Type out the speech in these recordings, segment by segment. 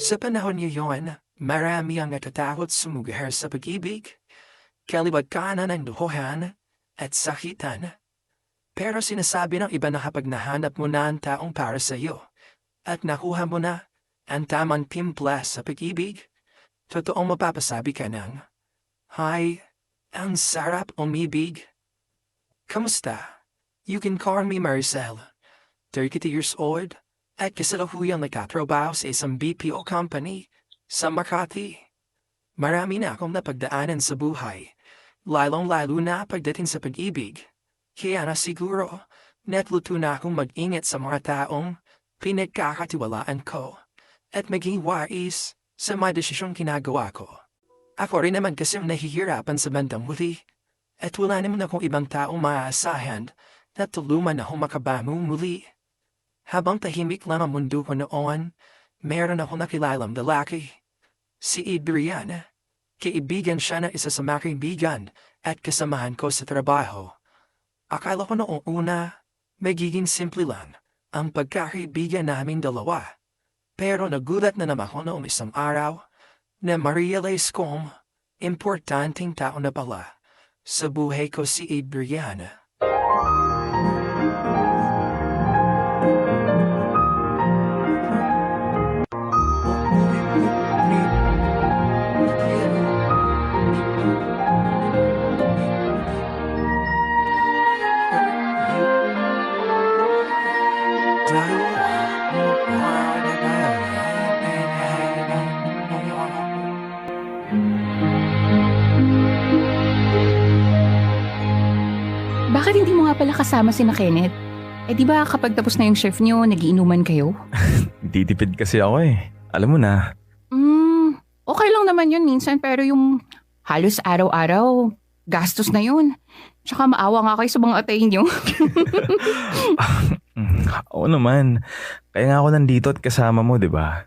Sa panahon ngayon, marami ang natatakot sumugar sa pag-ibig, kaliwat kanan ng duhohan, at sakitan. Pero sinasabi ng iba na kapag nahanap mo na ang taong para sa iyo, at nakuha mo na ang tamang timpla sa pag-ibig, totoong mapapasabi ka ng, "Hi, ang sarap umibig." Kamusta? You can call me Maricel, 32 years old, at kasalukuyang nagtatrabaho sa isang BPO company sa Makati. Marami na akong napagdaanan sa buhay, lalong-lalo na pagdating sa pag-ibig. Kaya na siguro, natluto na akong mag-ingat sa mga taong pinagkakatiwalaan ko at maging wais sa mga desisyong ginagawa ko. Ako rin naman kasi nahihirapan sa bandang huli at wala naman akong ibang taong maaasahan na tulungan ako makabangon muli. Habang tahimik lang ang mundo ko noon, meron ako nakilalang lalaki. Si Adrian. Kaibigan siya ng isa sa mga kaibigan at kasamahan ko sa trabaho. Akala ko noong una, magiging simple lang ang pagkakaibigan namin dalawa. Pero nagulat na naman ako noong isang araw na ma-realize kong importanteng tao na pala sa buhay ko si Adrian. Bakit hindi mo nga pala kasama si na Kenneth? Eh di ba kapag tapos na yung shift nyo, nagiinuman kayo? Ditipid kasi ako eh. Alam mo na. Okay lang naman yun minsan pero yung halos araw-araw, gastos na yun. Tsaka maawa nga kayo sa mga atay nyo. Oo naman. Kaya nga ako nandito at kasama mo, di ba?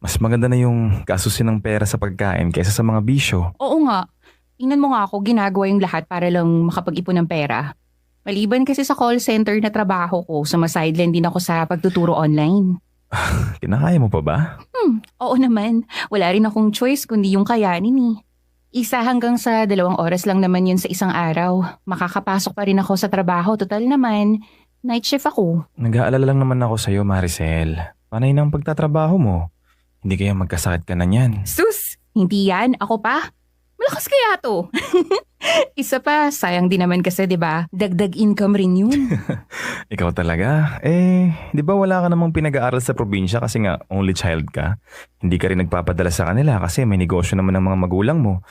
Mas maganda na yung gastusin ng pera sa pagkain kaysa sa mga bisyo. Oo nga. Tingnan mo nga ako, ginagawa yung lahat para lang makapag-ipon ng pera. Maliban kasi sa call center na trabaho ko, sumasideline din ako sa pagtuturo online. Kinakaya mo pa ba? Oo naman. Wala rin akong choice kundi yung kayanin eh. Isa hanggang sa 2 oras lang naman yun sa isang araw. Makakapasok pa rin ako sa trabaho. Total naman, night shift ako. Nag-aalala lang naman ako sa'yo, Maricel. Panay ng pagtatrabaho mo. Hindi kaya magkasakit ka na niyan. Sus! Hindi yan. Ako pa? Malakas kaya to. Isa pa, sayang din naman kasi 'di ba? Dagdag income rin yun. Ikaw talaga? Di ba wala ka namang pinag-aaral sa probinsya kasi nga only child ka? Hindi ka rin nagpapadala sa kanila kasi may negosyo naman ng mga magulang mo.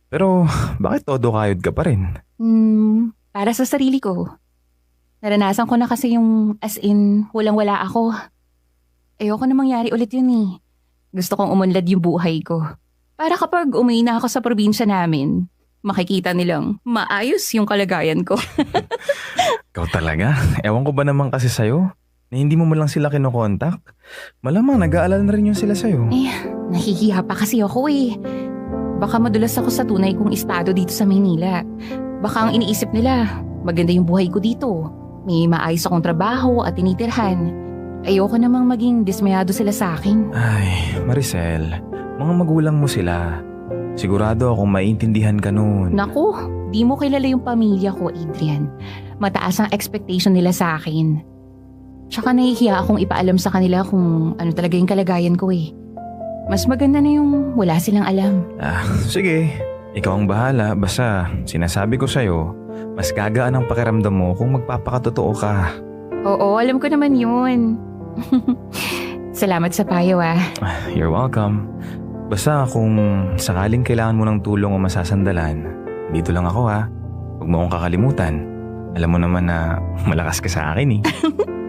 Pero bakit todo kayod ka pa rin? Para sa sarili ko. Naranasan ko na kasi yung as in, walang-wala ako. Ayoko na mangyari ulit yun eh. Gusto kong umunlad yung buhay ko. Para kapag umuwi na ako sa probinsya namin, makikita nilang maayos yung kalagayan ko. Ikaw talaga? Ewan ko ba naman kasi sa'yo? Na hindi mo man lang sila kinokontak? Malamang nag-aalala na rin yun sila sa'yo. Nahihiya pa kasi ako eh. Baka madulas ako sa tunay kong estado dito sa Maynila. Baka ang iniisip nila, maganda yung buhay ko dito. May maayos akong trabaho at tinitirhan. Ayoko namang maging dismayado sila sa akin. Ay, Maricel, mga magulang mo sila. Sigurado akong maintindihan ka nun. Naku, di mo kilala yung pamilya ko, Adrian. Mataas ang expectation nila sa akin. Tsaka nahihiya akong ipaalam sa kanila kung ano talaga yung kalagayan ko eh. Mas maganda na yung wala silang alam. Sige. Ikaw ang bahala. Basta sinasabi ko sa'yo, mas gagaan ang pakiramdam mo kung magpapakatotoo ka. Oo, alam ko naman yun. Salamat sa payo ah. You're welcome. Basta kung sakaling kailangan mo ng tulong o masasandalan, dito lang ako ha. Huwag mo akong kakalimutan. Alam mo naman na malakas ka sa akin eh.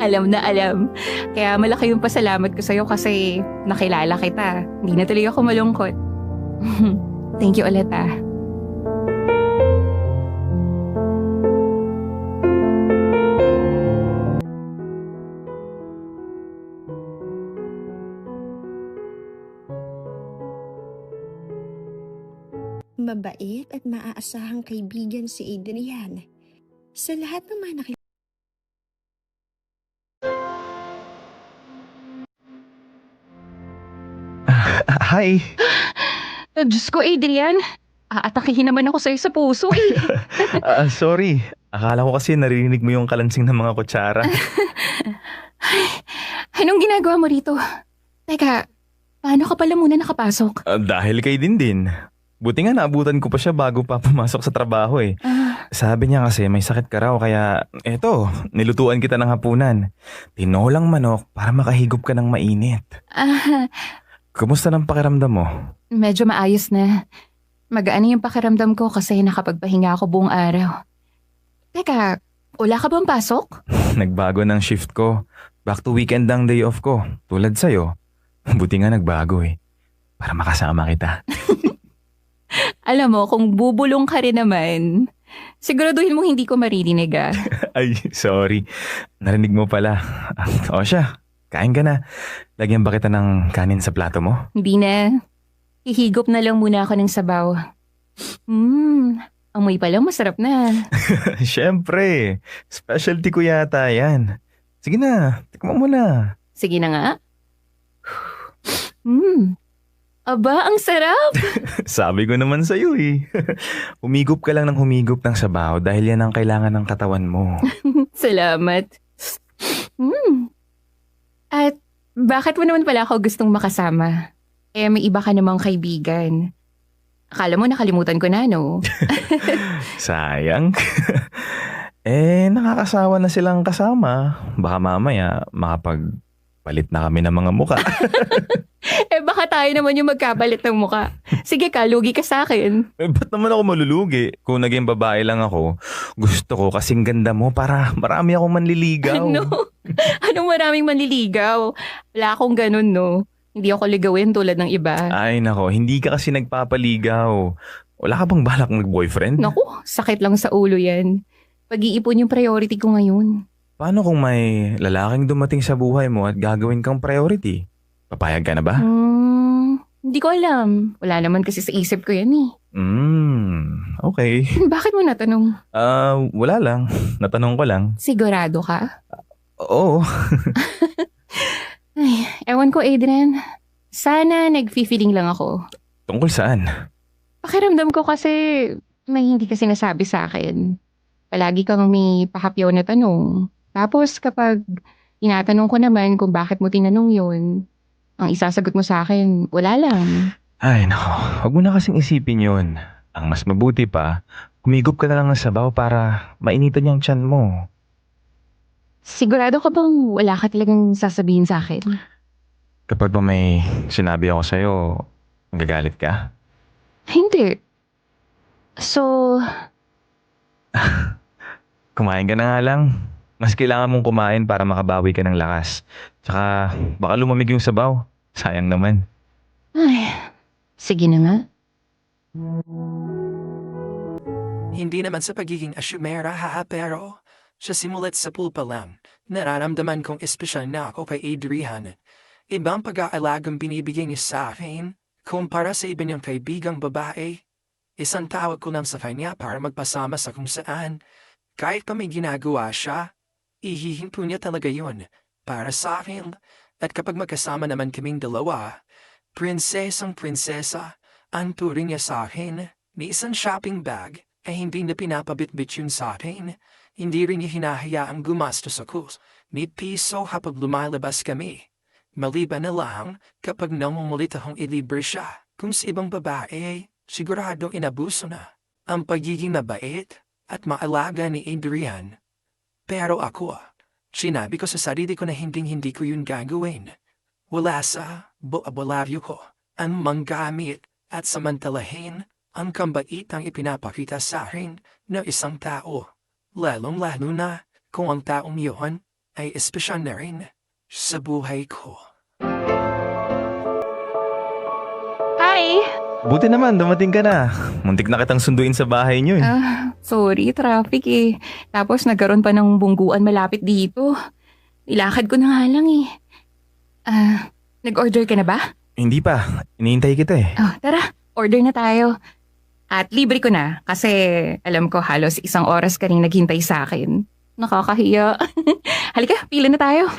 Alam na alam. Kaya malaki yung pasalamat ko sa'yo kasi nakilala kita. Hindi na tuloy ako malungkot. Thank you ulit ah. Mabait at maaasahang kaibigan si Adrian. Sa lahat ng mga Hi! Diyos ko, Adrian. Aatakihin naman ako sa'yo sa puso eh. Sorry. Akala ko kasi naririnig mo yung kalansing ng mga kutsara. Anong ginagawa mo rito? Teka, paano ka pala muna nakapasok? Dahil kay Dindin. Buti nga naabutan ko pa siya bago pa pumasok sa trabaho eh. Sabi niya kasi may sakit ka raw kaya eto, nilutuan kita ng hapunan. Tinolang manok para makahigop ka ng mainit. Kumusta ng pakiramdam mo? Medyo maayos na. Magaan yung pakiramdam ko kasi nakapagpahinga ako buong araw. Teka, wala ka bang pasok? Nagbago ng shift ko. Back to weekend ang day off ko. Tulad sa'yo. Buti nga nagbago eh. Para makasama kita. Alam mo, kung bubulong ka rin naman, siguraduhin mo hindi ko maririnig ah. Ay, sorry. Narinig mo pala. O siya, kain ka na. Lagyan ba kita ng kanin sa plato mo? Hindi na. Hihigop na lang muna ako ng sabaw. Amoy pa lang masarap na. Siyempre, specialty ko yata yan. Sige na, tikman mo na. Sige na nga. Aba, ang sarap! Sabi ko naman sa'yo eh. Humigop ka lang ng humigop ng sabaw dahil yan ang kailangan ng katawan mo. Salamat. At bakit mo naman pala ako gustong makasama? Eh, may iba ka namang kaibigan. Akala mo nakalimutan ko na, no? Sayang. Nakakasawa na silang kasama. Baka mamaya makapagpalit na kami ng mga muka. Baka tayo naman yung magkapalit ng muka. Sige ka, lugi ka sa akin. Ba't naman ako malulugi? Kung naging babae lang ako, gusto ko kasing ganda mo para marami akong manliligaw. Ano? Anong maraming manliligaw? Wala akong ganun, no? Hindi ako ligawin tulad ng iba. Ay nako, hindi ka kasi nagpapaligaw. Wala ka bang balak mag-boyfriend? Naku, sakit lang sa ulo yan. Pag-iipon yung priority ko ngayon. Paano kung may lalaking dumating sa buhay mo at gagawin kang priority? Papayag ka na ba? Hindi ko alam. Wala naman kasi sa isip ko yan eh. Okay. Bakit mo natanong? Wala lang. Natanong ko lang. Sigurado ka? Oo. Ay, ewan ko, Adrian. Sana nag-feeling lang ako. Tungkol saan? Pakiramdam ko kasi may hindi ka sinasabi sa akin. Palagi kang may pakapyaw na tanong. Tapos kapag tinatanong ko naman kung bakit mo tinanong yun, ang isasagot mo sa akin, wala lang. Ay nako, huwag mo na kasing isipin yun. Ang mas mabuti pa, humigop ka na lang ng sabaw para mainitan yung tiyan mo. Sigurado ka bang wala ka talagang sasabihin sa akin? Kapag ba may sinabi ako sa'yo, magagalit ka? Hindi. So, Kumain ka na nga lang. Mas kailangan mong kumain para makabawi ka ng lakas. Tsaka baka lumamig yung sabaw. Sayang naman. ay, sige na nga. Hindi naman sa pagiging asyumera pero sa simulat sa pool pa lang, nararamdaman kong espesyal na ako kay Adrian. Ibang pag-aalagang binibigay niya sa akin, kumpara sa iba niyang kaibigang babae. Isang tawag ko lang sa kanya para magpasama sa kung saan. Kahit pa may ginagawa siya, ihihinto niya talaga yun para sa akin. At kapag magkasama naman kaming dalawa, prinsesang-prinsesa, ang turing niya sa akin. Ni isang shopping bag ay hindi na pinapabitbit yun sa akin. Hindi rin niya hinahayaang gumastos ako ni piso kapag lumalabas kami. Maliban na lang kapag nangungulit akong ilibre siya. Kung sa ibang babae, sigurado inabuso na ang pagiging mabait at maalaga ni Adrian. Pero ako, sinabi ko sa sarili ko na hindi ko yun gagawin. Wala sa bokabularyo ko ang manggamit at samantalahin ang kambaitang ipinapakita sa akin ng isang tao. Lalong-lalo na kung ang taong yun ay espesyal na rin sa buhay ko. Hi! Buti naman, dumating ka na. Muntik na kitang sunduin sa bahay niyo eh. Sorry, traffic eh. Tapos nagkaroon pa ng bungguan malapit dito. Nilakad ko na nga lang eh. Nag-order ka na ba? Hindi pa. Iniintay kita eh. Oh, tara, order na tayo. At libre ko na kasi alam ko halos 1 oras ka rin naghintay sa akin. Nakakahiya. Halika, pila na tayo.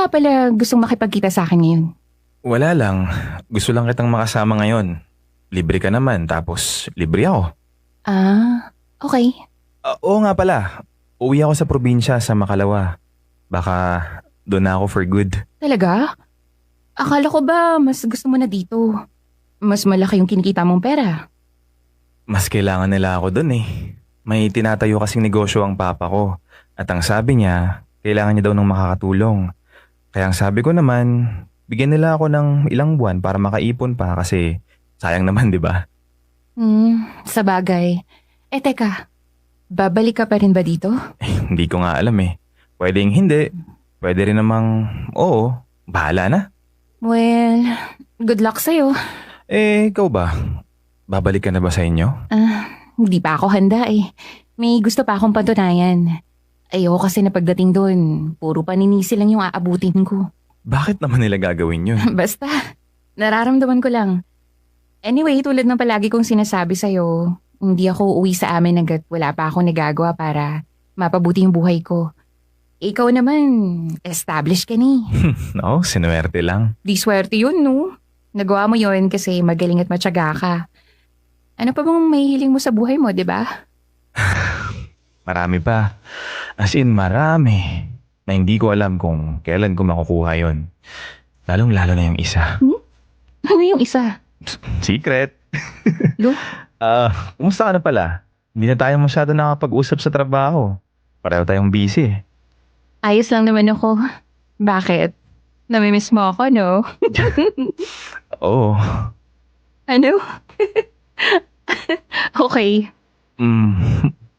nga pala gustong makipagkita sa akin ngayon? Wala lang. Gusto lang kitang makasama ngayon. Libre ka naman, tapos libre ako. Ah, okay. Oo nga pala. Uwi ako sa probinsya sa Makalawa. Baka doon na ako for good. Talaga? Akala ko ba mas gusto mo na dito? Mas malaki yung kinikita mong pera. Mas kailangan nila ako doon eh. May tinatayo kasing negosyo ang papa ko. At ang sabi niya, kailangan niya daw ng makakatulong. Kaya ang sabi ko naman, bigyan nila ako ng ilang buwan para makaipon pa kasi sayang naman, di ba? Sa bagay. Teka, babalik ka pa rin ba dito? Hindi ko nga alam eh. Pwedeng hindi. Pwede rin namang oo. Bahala na. Well, good luck sa'yo. Ikaw ba? Babalik ka na ba sa inyo? Hindi pa ako handa eh. May gusto pa akong patunayan. Ayoko kasi na pagdating doon, puro paninisi lang yung aabutin ko. Bakit naman nila gagawin yun? Basta, nararamdaman ko lang. Anyway, tulad ng palagi kong sinasabi sa'yo, hindi ako uuwi sa amin hanggat wala pa akong nagagawa para mapabuti yung buhay ko. Ikaw naman, established ka ni. No, sinuwerte lang. Di swerte yun, no? Nagawa mo yun kasi magaling at matyaga ka. Ano pa bang mahihiling mo sa buhay mo, di ba? Marami pa. As in, marami. Na hindi ko alam kung kailan ko makukuha yon. Lalong-lalo na yung isa. Ano yung isa? Secret. Lo? Kumusta ka na pala? Hindi na tayo masyado nakapag-usap sa trabaho. Pareho tayong busy. Ayos lang naman ako. Bakit? Namimiss mo ako, no? Oo. Ano? Okay.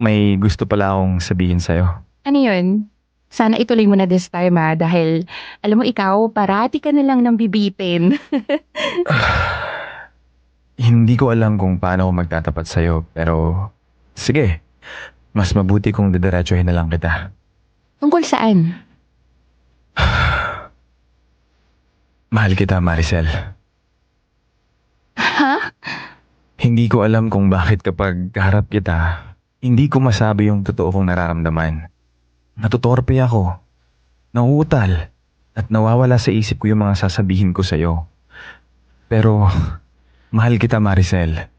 May gusto pala akong sabihin sa'yo. Ano yun? Sana ituloy mo na this time dahil alam mo ikaw, parati ka na lang nang bibitin. Hindi ko alam kung paano ako magtatapat sa'yo, pero sige. Mas mabuti kung didiretsuhin na lang kita. Tungkol saan? Mahal kita, Maricel. Ha? Hindi ko alam kung bakit kapag kaharap kita, hindi ko masabi yung totoo kong nararamdaman. Natutorpe ako, nauutal, at nawawala sa isip ko yung mga sasabihin ko sa'yo. Pero, mahal kita, Maricel.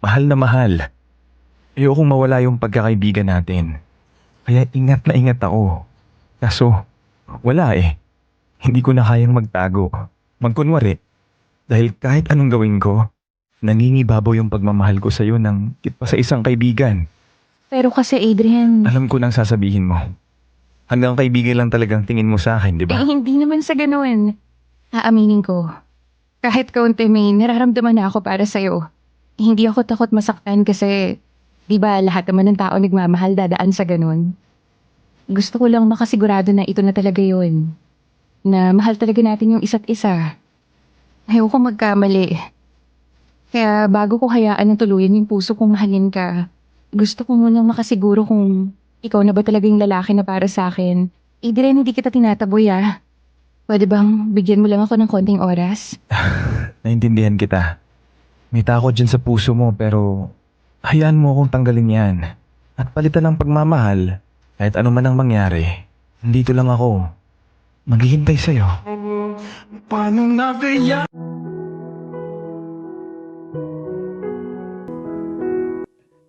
Mahal na mahal. Ayokong mawala yung pagkakaibigan natin. Kaya ingat na ingat ako. Kaso, wala eh. Hindi ko na kayang magtago. Magkunwari. Dahil kahit anong gawin ko, nangingibabaw yung pagmamahal ko sa'yo ng higit pa sa isang kaibigan. Pero kasi Adrian, Alam ko nang sasabihin mo. Hanggang kaibigan lang talagang tingin mo sa akin, di ba? hindi naman sa ganun. Aaminin ko. Kahit kaunti may nararamdaman na ako para sa'yo. Hindi ako takot masaktan kasi, di ba lahat naman ng tao nagmamahal dadaan sa ganun. Gusto ko lang makasigurado na ito na talaga yun. Na mahal talaga natin yung isa't isa. Ayoko magkamali. Kaya bago ko hayaan ng tuluyan yung puso kong mahalin ka, gusto ko munang makasiguro kung ikaw na ba talaga yung lalaki na para sa akin. Adrian, hindi kita tinataboy Pwede bang bigyan mo lang ako ng konting oras? Naintindihan kita. May takot dyan sa puso mo pero hayaan mo akong tanggalin yan. At palitan ng pagmamahal. Kahit ano man ang mangyari, nandito lang ako. Maghihintay sa'yo.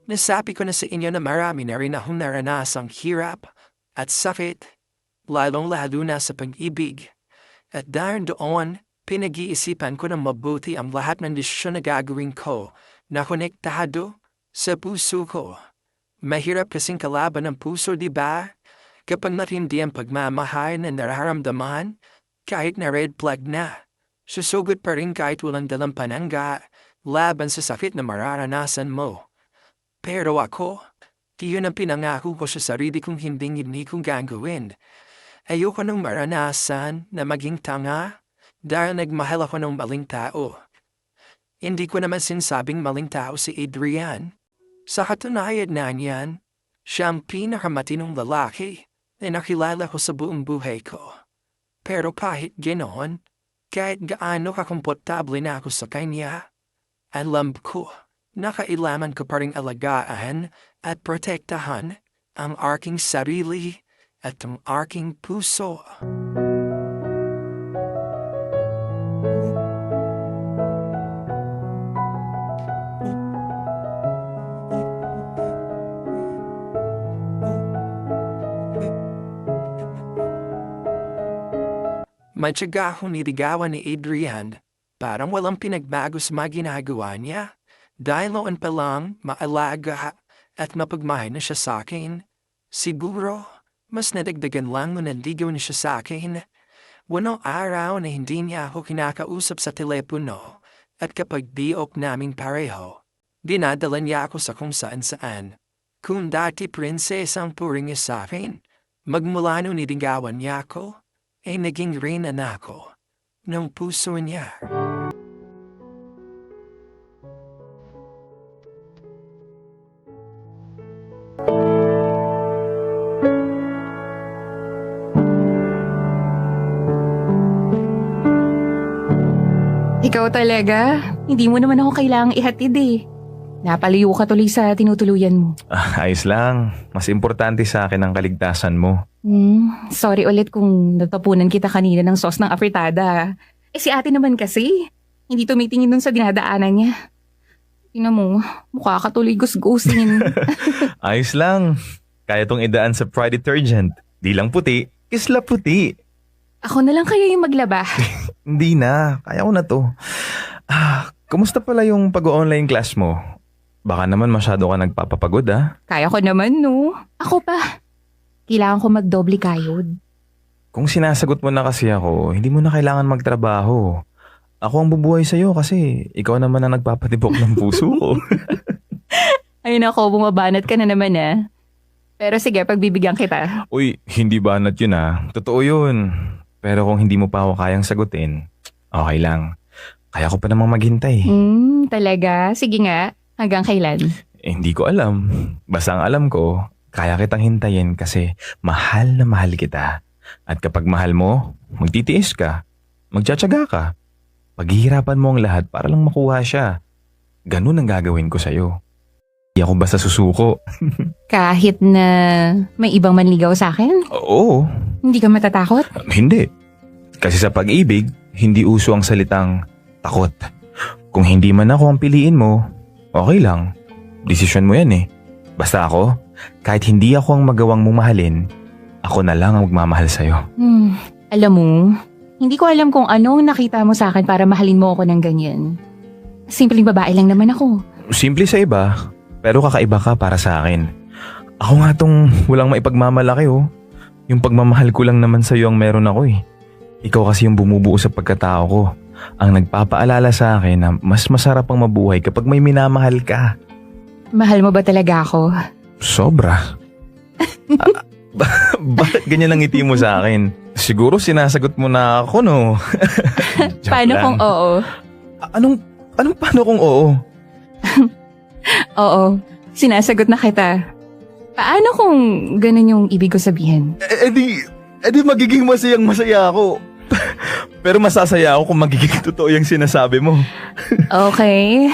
Nasabi ko na sa inyo na marami na rin akong naranasang hirap at sakit, lalong-lalo na sa pag-ibig. At dahil doon, pinag-iisipan ko na mabuti ang lahat ng desisyon na gagawin ko na konektado sa puso ko. Mahirap kasing kalaban ng puso, di ba? Kapag matindi ang pagmamahal na nararamdaman, kahit na red flag na, susugod pa rin kahit walang dalang panangga laban sa sakit na mararanasan mo. Pero ako, yun ang pinangako ko sa sarili kong hindi kong gagawin. Ayoko nang maranasan na maging tanga dahil nagmahal ako ng maling tao. Hindi ko naman sinasabing maling tao si Adrian. Sa katunayan na yan, siya ang pinakamatinong lalaki na nakilala ko sa buong buhay ko. Pero kahit ganoon, kahit gaano kakomportable na ako sa kanya, alam ko na kailangan ko pa rin alagaan at protektahan ang aking sarili at ang aking puso. May tiyaga akong niligawan ni Adrian. Parang walang pinagbago sa mga ginagawa niya. Dahil noon pa lang, maalaga at mapagmahal na siya sa akin. Siguro, mas nadagdagan lang nung nanligaw na siya sa akin. Walang araw na hindi niya ako kinakausap sa telepono at kapag diok naming pareho, dinadala niya ako sa kung saan-saan. Kung dati prinsesa ang puring niya sa akin, magmula nung niligawan niya ako, ay naging reyna na ako ng puso niya. Ikaw talaga. Hindi mo naman ako kailangang ihatid eh. Napaliw ka tuloy sa tinutuluyan mo. Ayos lang. Mas importante sa akin ang kaligtasan mo. Sorry ulit kung natapunan kita kanina ng sauce ng afritada. Eh si ate naman kasi. Hindi tumitingin dun sa dinadaanan niya. Tingnan mo, mukha ka tuloy gusgusin. Ayos lang. Kaya tong idaan sa Pride detergent. Di lang puti, isla puti. Ako na lang kaya yung maglaba. Hindi na. Kaya ko na to. Kumusta pala yung pag-online class mo? Baka naman masyado ka nagpapapagod Kaya ko naman no. Ako pa. Kailangan ko magdoble kayod. Kung sinasagot mo na kasi ako, hindi mo na kailangan magtrabaho. Ako ang bubuhay sa'yo kasi ikaw naman ang nagpapatibok ng puso ko. Ayun ako, bumabanat ka na naman Pero sige, pagbibigyan kita. Uy, hindi banat yun Totoo yun. Pero kung hindi mo pa ako kayang sagutin, okay lang. Kaya ko pa namang maghintay. Talaga? Sige nga. Hanggang kailan? Hindi ko alam. Basta ang alam ko, kaya kitang hintayin kasi mahal na mahal kita. At kapag mahal mo, magtitiis ka. Magtsatsaga ka. Paghihirapan mo ang lahat para lang makuha siya. Ganun ang gagawin ko sa'yo. Hindi ako basta susuko. Kahit na may ibang manligaw sa akin? Oo. Hindi ka matatakot? Hindi. Kasi sa pag-ibig, hindi uso ang salitang takot. Kung hindi man ako ang piliin mo, okay lang. Desisyon mo yan Basta ako, kahit hindi ako ang magawang mong mahalin, ako na lang ang magmamahal sa'yo. Alam mo, hindi ko alam kung anong nakita mo sa akin para mahalin mo ako ng ganyan. Simpleng babae lang naman ako. Simple sa iba, pero kakaiba ka para sa akin. Ako nga tong walang maipagmamalaki Yung pagmamahal ko lang naman sa'yo ang meron ako Ikaw kasi yung bumubuo sa pagkatao ko. Ang nagpapaalala sa akin na mas masarap ang mabuhay kapag may minamahal ka. Mahal mo ba talaga ako? Sobra. Bakit ganyan ang ngiti mo sa akin? Siguro sinasagot mo na ako, no? Paano kung oo? Anong paano kung oo? Oo, sinasagot na kita. Paano kung ganun yung ibig ko sabihin? Di magiging masaya ako. Pero masasaya ako kung magiging totoo yung sinasabi mo. Okay.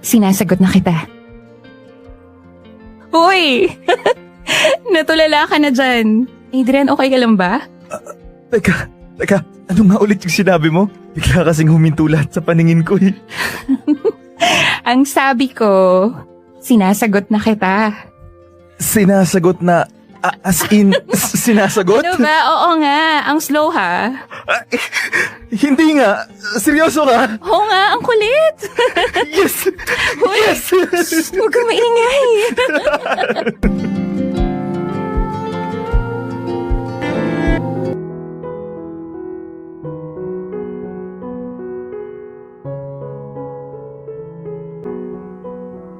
Sinasagot na kita. Hoy! Natulala ka na dyan. Adrian, okay ka lang ba? Teka, ano nga ulit yung sinabi mo? Bigla kasing huminto lahat sa paningin ko Ang sabi ko, sinasagot na kita. Sinasagot na, as in, sinasagot? Ano ba? Oo nga, ang slow ha. Hindi nga, seryoso ka? Oo nga, ang kulit. Yes! Hoy, Yes! huwag kang maingay.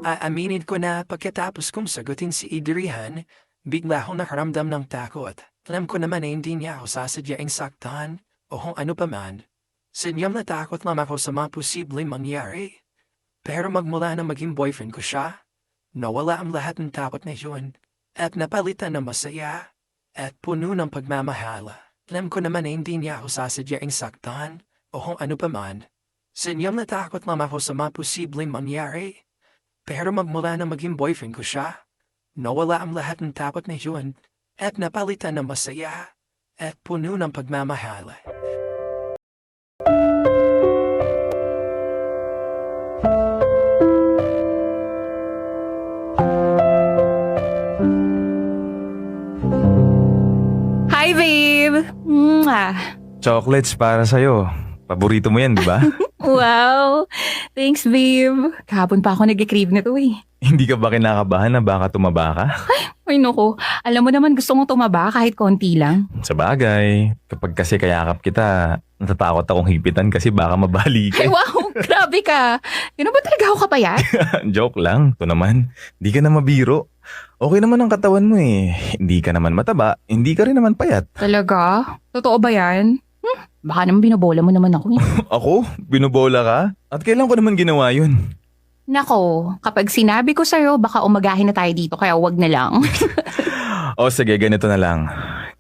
Aaminin ko na pagkatapos kong sagutin si Adrian, bigla akong nakaramdam ng takot. Alam ko naman na hindi niya ako sasadyaing saktan o kung ano pa man. Sinyam na takot lang ako sa mga posibleng mangyari. Pero magmula na maging boyfriend ko siya, nawala ang lahat ng takot na yun at napalitan ng masaya at puno ng pagmamahala. Alam ko naman na hindi niya ako sasadyaing saktan o kung ano pa man. Sinyam na takot lang ako sa mga posibleng mangyari. Pero magmula na maging boyfriend ko siya, nawala ang lahat ng takot na yun at napalitan ng masaya at puno ng pagmamahala. Hi, babe! Mwah! Chocolates para sa'yo. Paborito mo yan, di ba? Wow! Thanks, babe. Kahapon pa ako nag-crave nito eh. Hindi ka ba kinakabahan na baka tumaba ka? Ay nako, alam mo naman gusto mong tumaba kahit konti lang. Sa bagay, kapag kasi kayakap kita, natatakot akong hipitan kasi baka mabali Ay ka. wow, grabe ka. Yun ba talaga ako kapayat? Joke lang. Ito naman, hindi ka na mabiro. Okay naman ang katawan mo eh. Hindi ka naman mataba, hindi ka rin naman payat. Talaga? Totoo ba yan? Baka naman binobola mo naman ako eh. Ako? Binubola ka? At kailan ko naman ginawa yun? Nako, kapag sinabi ko sa'yo, baka umagahin na tayo dito kaya wag na lang. O sige, ganito na lang.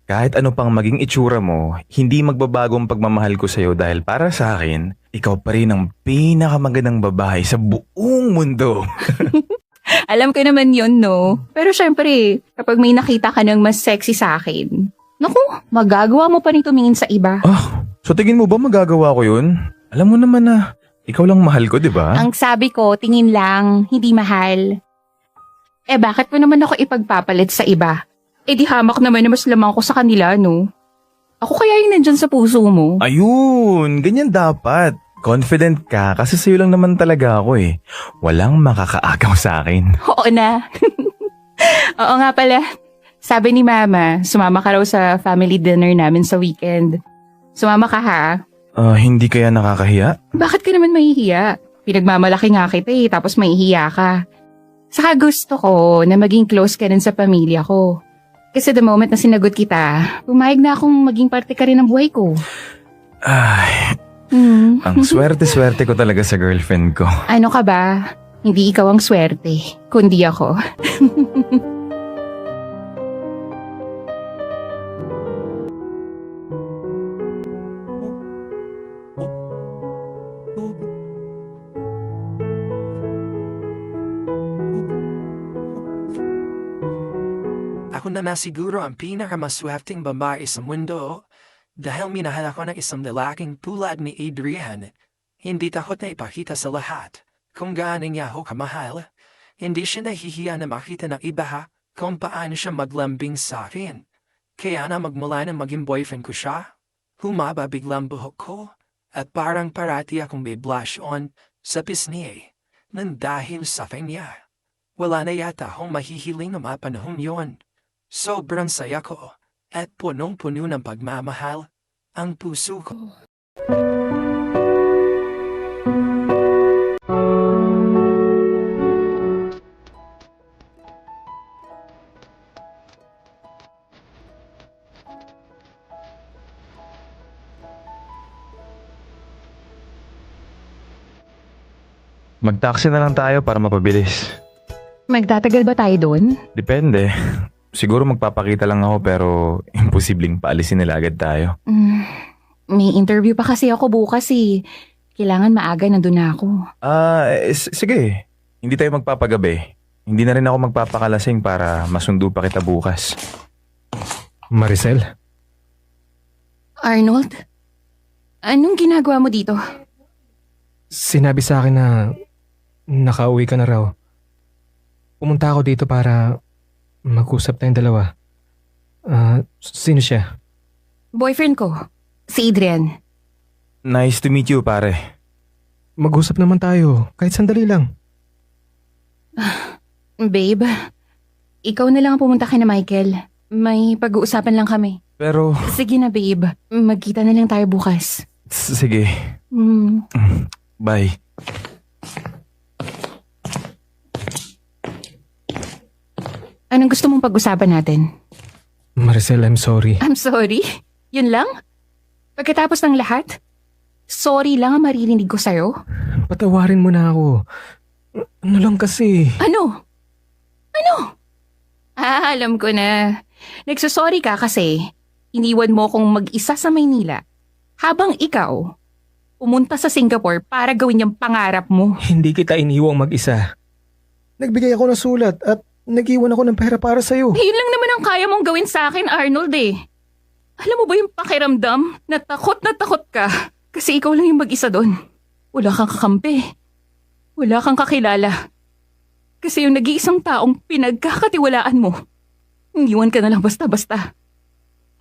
Kahit ano pang maging itsura mo, hindi magbabago ang pagmamahal ko sa'yo dahil para sa akin, ikaw pa rin ang pinakamagandang babae sa buong mundo. Alam ko naman yun, no? Pero syempre, kapag may nakita ka ng mas sexy sa akin, naku, magagawa mo pa rin tumingin sa iba. So tingin mo ba magagawa ko yun? Alam mo naman na, ikaw lang mahal ko, di ba? Ang sabi ko, tingin lang, hindi mahal. Eh bakit mo naman ako ipagpapalit sa iba? Eh di hamak naman na mas lamang ko sa kanila, no? Ako kaya yung nandyan sa puso mo. Ayun, ganyan dapat. Confident ka kasi sa'yo lang naman talaga ako eh. Walang makakaagaw sa akin. Oo na. Oo nga pala. Sabi ni Mama, sumama ka raw sa family dinner namin sa weekend. Sumama ka ha? Hindi kaya nakakahiya? Bakit ka naman mahihiya? Pinagmamalaki nga kita eh, tapos mahihiya ka. Saka gusto ko na maging close ka rin sa pamilya ko. Kasi the moment na sinagot kita, pumayag na akong maging parte ka rin ng buhay ko. Ay, ang swerte-swerte ko talaga sa girlfriend ko. Ano ka ba? Hindi ikaw ang swerte, kundi ako. Ako na siguro ang pinakamaswerteng babae sa mundo dahil minahal ako ng isang lalaking tulad ni Adrian. Hindi takot na ipakita sa lahat kung gaano niya ako kamahal. Hindi siya nahihiya na makita ng iba kung paano siya maglambing sa akin. Kaya na magmula na maging boyfriend ko siya, humaba biglang buhok ko at parang parati akong may blush on sa pisngi nang dahil sa kanya. Wala na yata akong mahihiling na mapanahon yon. Sobrang saya ko at punong-puno ng pagmamahal ang puso ko. Mag-taxi na lang tayo para mapabilis. Magtatagal ba tayo doon? Depende. Siguro magpapakita lang ako pero imposibleng paalisin nila agad tayo. May interview pa kasi ako bukas eh. Kailangan maaga nandun na ako. Sige. Hindi tayo magpapagabi. Hindi na rin ako magpapakalasing para masundo pa kita bukas. Maricel? Arnold? Anong ginagawa mo dito? Sinabi sa akin na nakauwi ka na raw. Pumunta ako dito para mag-usap tayong dalawa. Sino siya? Boyfriend ko. Si Adrian. Nice to meet you, pare. Mag-usap naman tayo, kahit sandali lang. Babe, ikaw na lang ang pumunta kay na Michael. May pag-uusapan lang kami. Pero, Sige na babe, magkita na lang tayo bukas. sige. Bye. Anong gusto mong pag-usapan natin? Maricel, I'm sorry. I'm sorry? Yun lang? Pagkatapos ng lahat? Sorry lang ang maririnig ko sa'yo? Patawarin mo na ako. Ano lang kasi. Ano? Alam ko na. Nagsasorry ka kasi iniwan mo kong mag-isa sa Maynila habang ikaw pumunta sa Singapore para gawin yung pangarap mo. Hindi kita iniwang mag-isa. Nagbigay ako ng sulat at nag-iwan ako ng pera para sa'yo. Yun lang naman ang kaya mong gawin sa akin, Arnold eh. Alam mo ba yung pakiramdam na takot ka kasi ikaw lang yung mag-isa doon. Wala kang kakampi. Wala kang kakilala. Kasi yung nag-iisang taong pinagkakatiwalaan mo, iniwan ka na lang basta-basta.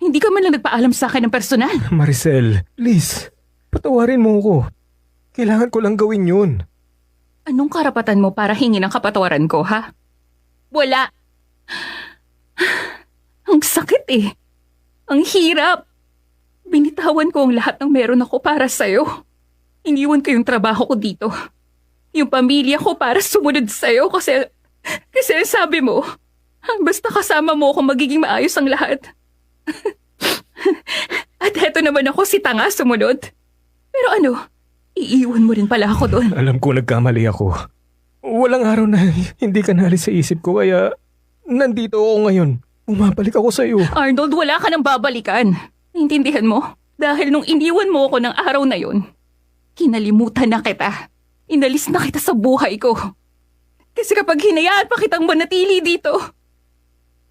Hindi ka man lang nagpaalam sa akin ng personal. Maricel, please. Patawarin mo ako. Kailangan ko lang gawin yun. Anong karapatan mo para hingin ang kapatawaran ko, ha? Wala. Ang sakit eh. Ang hirap. Binitawan ko ang lahat ng meron ako para sa'yo. Iniwan ko yung trabaho ko dito. Yung pamilya ko para sumunod sa'yo kasi sabi mo, basta kasama mo ako magiging maayos ang lahat. At eto naman ako si tanga sumunod. Pero ano, iiwan mo rin pala ako doon. Alam ko nagkamali ako. Walang araw na hindi ka naalis sa isip ko kaya nandito ako ngayon. Bumabalik ako sa iyo. Arnold, wala ka nang babalikan. Naintindihan mo? Dahil nung iniwan mo ako ng araw na yon, kinalimutan na kita. Inalis na kita sa buhay ko. Kasi kapag hinayaan pa kitang manatili dito,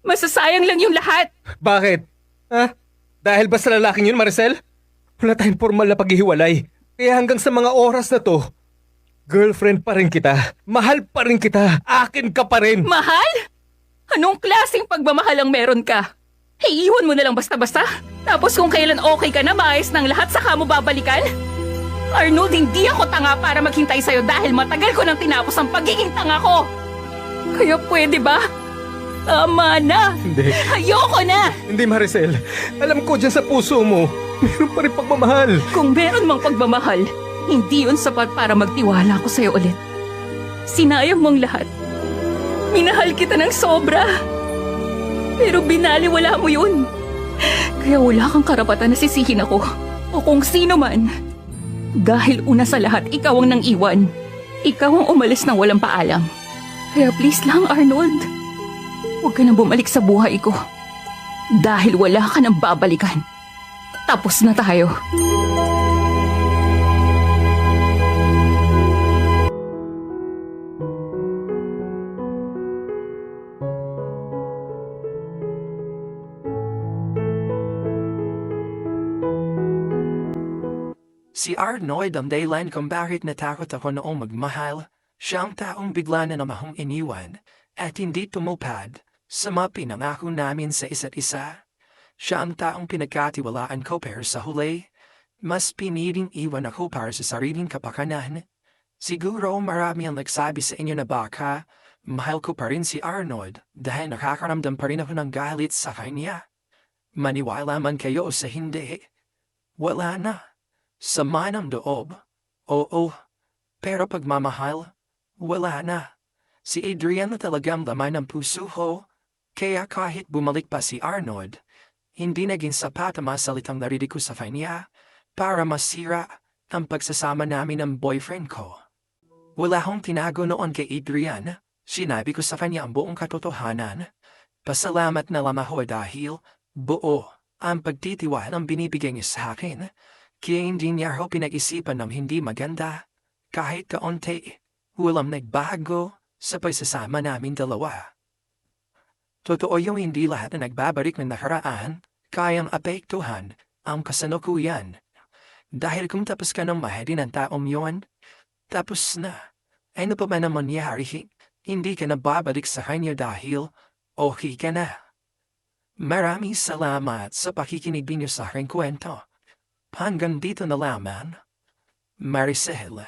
masasayang lang yung lahat. Bakit? Ha? Dahil ba sa lalaking yun, Maricel? Wala tayong formal na paghihiwalay. Kaya hanggang sa mga oras na to, girlfriend pa rin kita. Mahal pa rin kita. Akin ka pa rin. Mahal? Anong klaseng pagmamahal ang meron ka? Hey, iwan mo na lang basta-basta. Tapos kung kailan okay ka na, maayos ng lahat, saka mo babalikan? Arnold, hindi ako tanga para maghintay sa'yo dahil matagal ko nang tinapos ang pagiging tanga ko. Kaya pwede ba? Tama na. Hindi. Ayoko na. Hindi, Maricel. Alam ko dyan sa puso mo, meron pa rin pagmamahal. Kung meron mang pagmamahal, hindi yun sapat para magtiwala ko sa'yo ulit. Sinayang mong lahat. Minahal kita ng sobra. Pero binaliwala mo yun. Kaya wala kang karapatan na sisihin ako. O kung sino man. Dahil una sa lahat, ikaw ang nang iwan. Ikaw ang umalis ng walang paalam. Kaya please lang, Arnold. Huwag ka nang bumalik sa buhay ko. Dahil wala ka nang babalikan. Tapos na tayo. Si Arnold ang dahilan kung bakit natakot ako noong magmahal. Siya ang taong bigla na namahong iniwan at hindi tumupad sa mga pinangako namin sa isa't isa. Siya ang taong pinagkatiwalaan ko pero sa huli, mas piniling iwan ako para sa sariling kapakanan. Siguro marami ang nagsabi sa inyo na baka, mahal ko pa rin si Arnold dahil nakakaramdam pa rin ako ng galit sa kanya. Maniwala man kayo sa hindi. Wala na. Sama ng loob. Oo. Pero pagmamahal, wala na. Si Adrian na talagang laman ng puso ko. Kaya kahit bumalik pa si Arnold, hindi naging sapat ang mga salitang narinig ko sa kanya para masira ang pagsasama namin ng boyfriend ko. Wala akong tinago noon kay Adrian. Sinabi ko sa kanya ang buong katotohanan. Pasalamat na lamang ako dahil buo ang pagtitiwalang binibigay niya sa akin. Kaya hindi niya ako pinag-isipan ng hindi maganda. Kahit kaunti, walang nagbago sa pagsasama namin dalawa. Totoo yung hindi lahat na nagbabalik ng nakaraan, kayang apektuhan ang kasalukuyan. Dahil kung tapos ka ng mahalin ng taong yun, tapos na. Ano pa man ang mangyari, hindi ka na babalik sa kanya dahil okay ka na. Maraming salamat sa pakikinig niyo sa aking kwento. Hanggang dito na lamang, Maricel.